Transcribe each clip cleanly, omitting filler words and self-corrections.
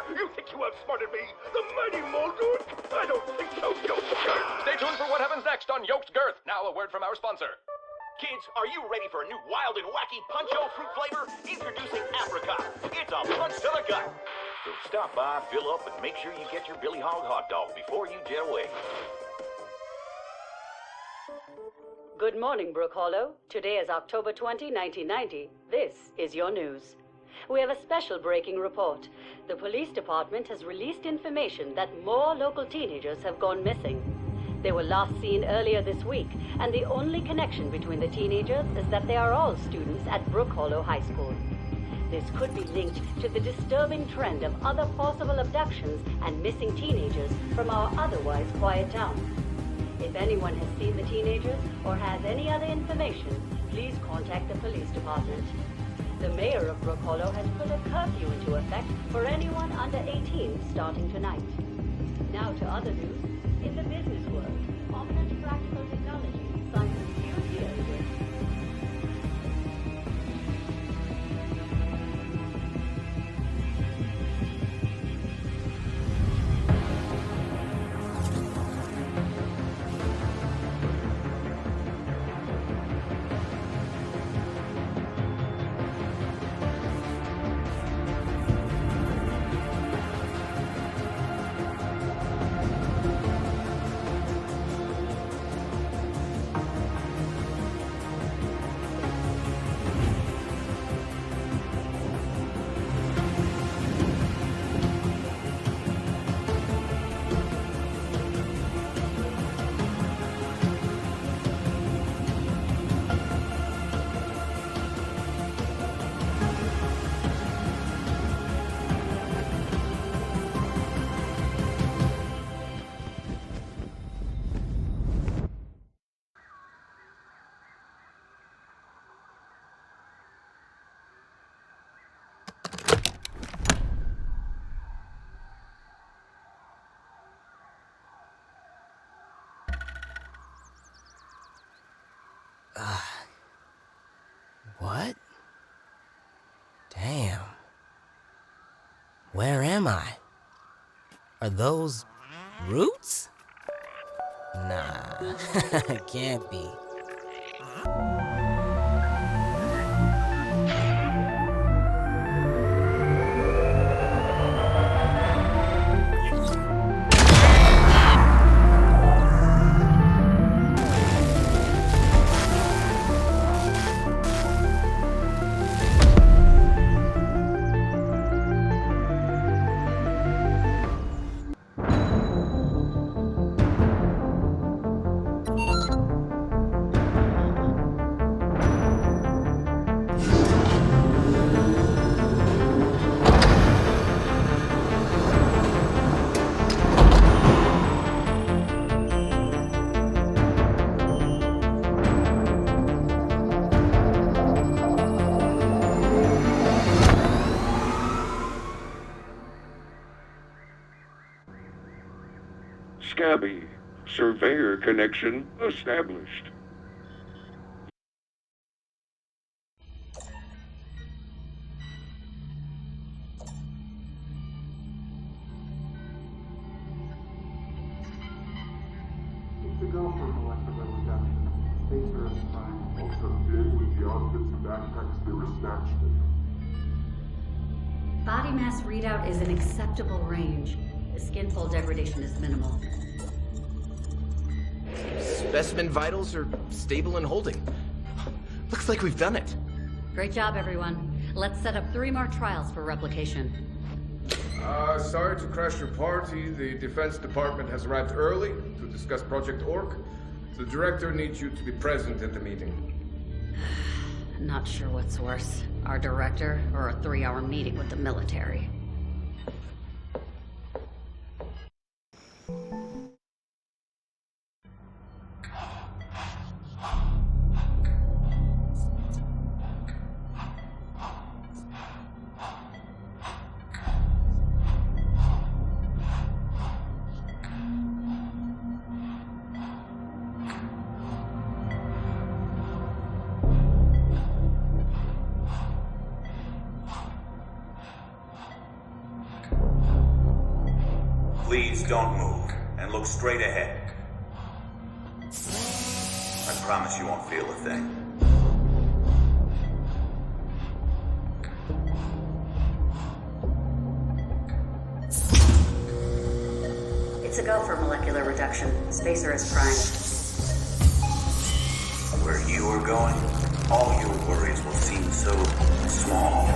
You think you outsmarted me? The mighty Muldoon? I don't think so, Yoked Girth. Stay tuned for what happens next on Yoked Girth. Now a word from our sponsor. Kids, are you ready for a new wild and wacky Punch-O fruit flavor? Introducing Apricot. It's a punch to the gut. So stop by, fill up, and make sure you get your Billy Hog hot dog before you jet away. Good morning, Brook Hollow. Today is October 20, 1990. This is your news. We have a special breaking report. The police department has released information that more local teenagers have gone missing. They were last seen earlier this week, and the only connection between the teenagers is that they are all students at Brook Hollow High School. This could be linked to the disturbing trend of other possible abductions and missing teenagers from our otherwise quiet town. If anyone has seen the teenagers or has any other information, please contact the police department. The mayor of Brook Hollow has put a curfew into effect for anyone under 18 starting tonight. Now to other news. In the business world, prominent practical technology signs a few deals with. What? Damn. Where am I? Are those roots? Nah, it can't be. Scabby. Surveyor connection established. Keep the go for molecular reduction. Phaser is prime. Also did with the outfits and backpacks they were snatched in. Body mass readout is an acceptable range. The skin fold degradation is minimal. Specimen vitals are stable and holding. Looks like we've done it. Great job, everyone. Let's set up 3 more trials for replication. Sorry to crash your party. The Defense Department has arrived early to discuss Project Orc. The director needs you to be present at the meeting. Not sure what's worse, our director or a 3-hour meeting with the military. Please don't move, and look straight ahead. I promise you won't feel a thing. It's a go for molecular reduction. Spacer is primed. Where you are going, all your worries will seem so small.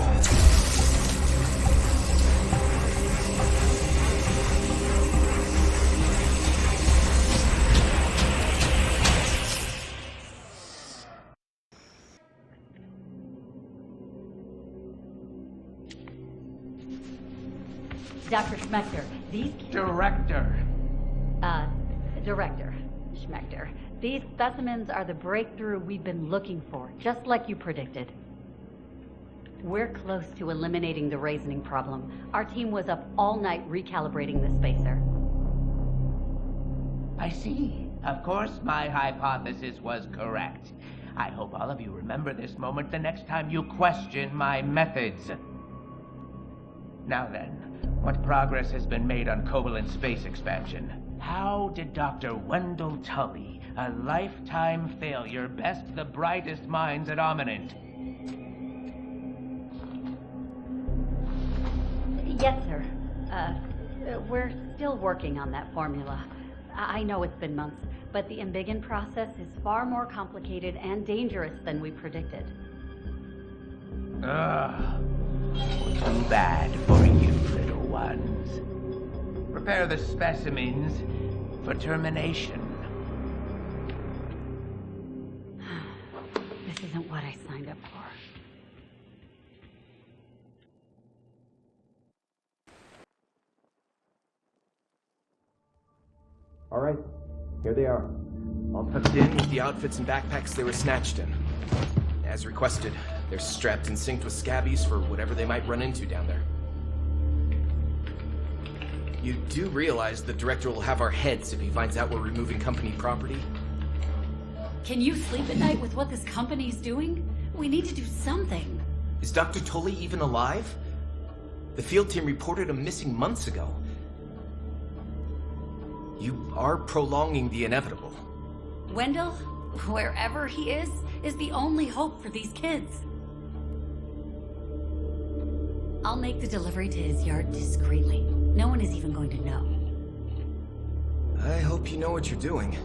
Dr. Schmechter, these... Director Schmechter. These specimens are the breakthrough we've been looking for, just like you predicted. We're close to eliminating the raising problem. Our team was up all night recalibrating the spacer. I see. Of course, my hypothesis was correct. I hope all of you remember this moment the next time you question my methods. Now then, what progress has been made on covalent space expansion? How did Dr. Wendell Tully, a lifetime failure, best the brightest minds at Ominent? Yes, sir. We're still working on that formula. I know it's been months, but the Embiggen process is far more complicated and dangerous than we predicted. Ugh. Too bad for you, little ones. Prepare the specimens for termination. This isn't what I signed up for. All right, here they are. All tucked in with the outfits and backpacks they were snatched in. As requested, they're strapped and synced with scabbies for whatever they might run into down there. You do realize the director will have our heads if he finds out we're removing company property? Can you sleep at night with what this company's doing? We need to do something. Is Dr. Tully even alive? The field team reported him missing months ago. You are prolonging the inevitable. Wendell, wherever he is the only hope for these kids. I'll make the delivery to his yard discreetly. No one is even going to know. I hope you know what you're doing.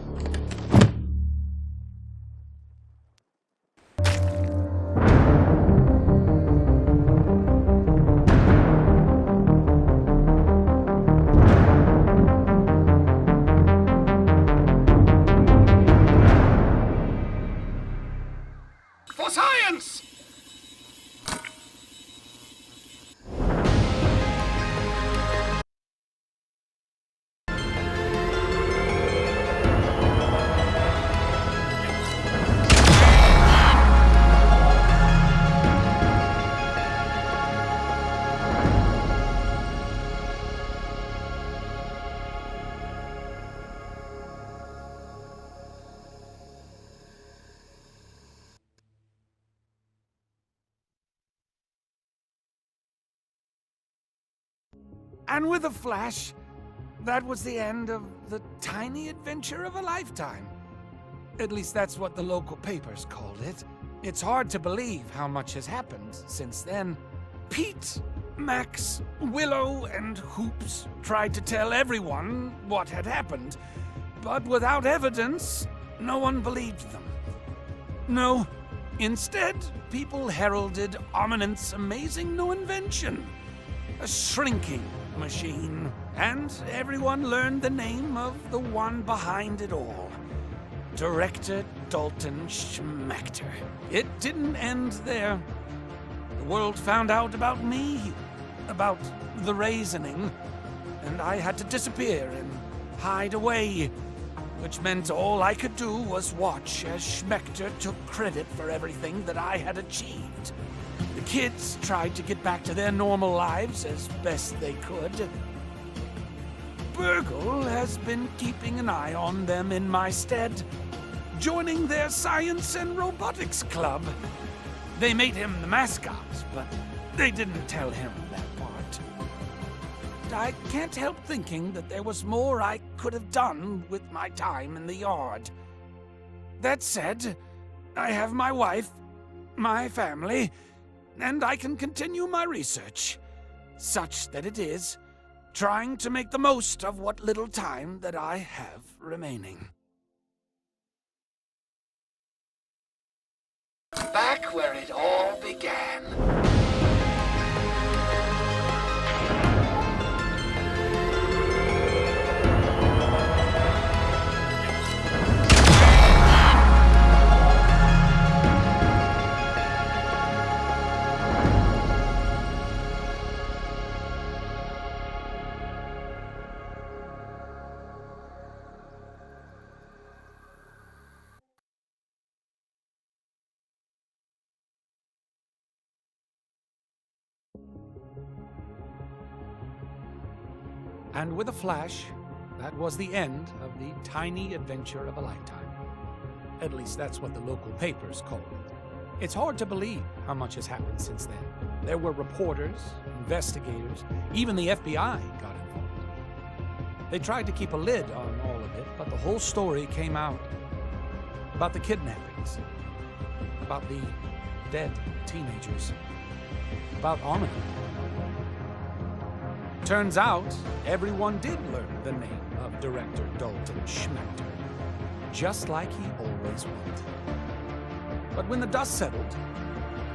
For science! And with a flash, that was the end of the tiny adventure of a lifetime. At least that's what the local papers called it. It's hard to believe how much has happened since then. Pete, Max, Willow, and Hoops tried to tell everyone what had happened, but without evidence, no one believed them. No, instead, people heralded Ominent's amazing new invention, a shrinking machine, and everyone learned the name of the one behind it all, Director Dalton Schmechter. It didn't end there. The world found out about me, about the raisoning, and I had to disappear and hide away, which meant all I could do was watch as Schmechter took credit for everything that I had achieved. The kids tried to get back to their normal lives as best they could. Burgle has been keeping an eye on them in my stead, joining their science and robotics club. They made him the mascot, but they didn't tell him that part. I can't help thinking that there was more I could have done with my time in the yard. That said, I have my wife, my family, and I can continue my research, such that it is, trying to make the most of what little time that I have remaining. Back where it all began. And with a flash, that was the end of the tiny adventure of a lifetime. At least that's what the local papers called it. It's hard to believe how much has happened since then. There were reporters, investigators, even the FBI got involved. They tried to keep a lid on all of it, but the whole story came out. About the kidnappings, about the dead teenagers, about Armin. Turns out, everyone did learn the name of Director Dalton Schmechter, just like he always would. But when the dust settled,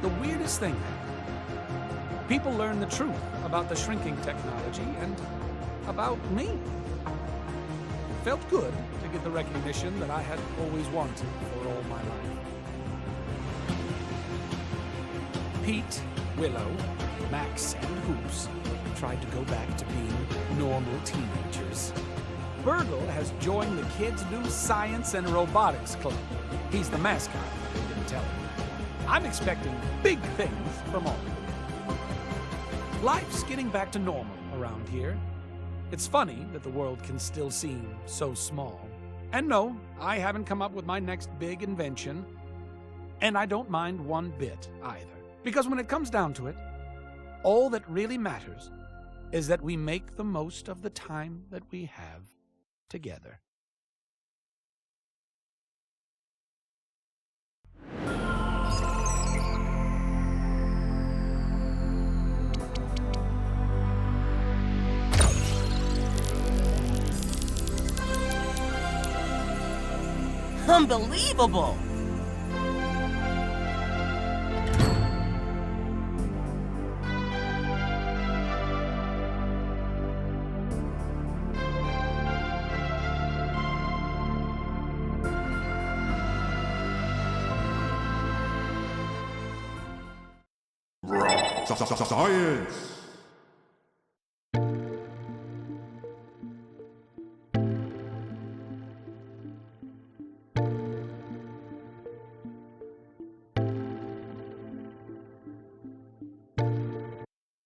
the weirdest thing happened. People learned the truth about the shrinking technology and about me. It felt good to get the recognition that I had always wanted for all my life. Pete, Willow, Max, and Hoops tried to go back to being normal teenagers. Burgle has joined the kids' new science and robotics club. He's the mascot, if they didn't tell him. I'm expecting big things from all of them. Life's getting back to normal around here. It's funny that the world can still seem so small. And no, I haven't come up with my next big invention. And I don't mind one bit either. Because when it comes down to it, all that really matters is that we make the most of the time that we have together. Unbelievable! Science!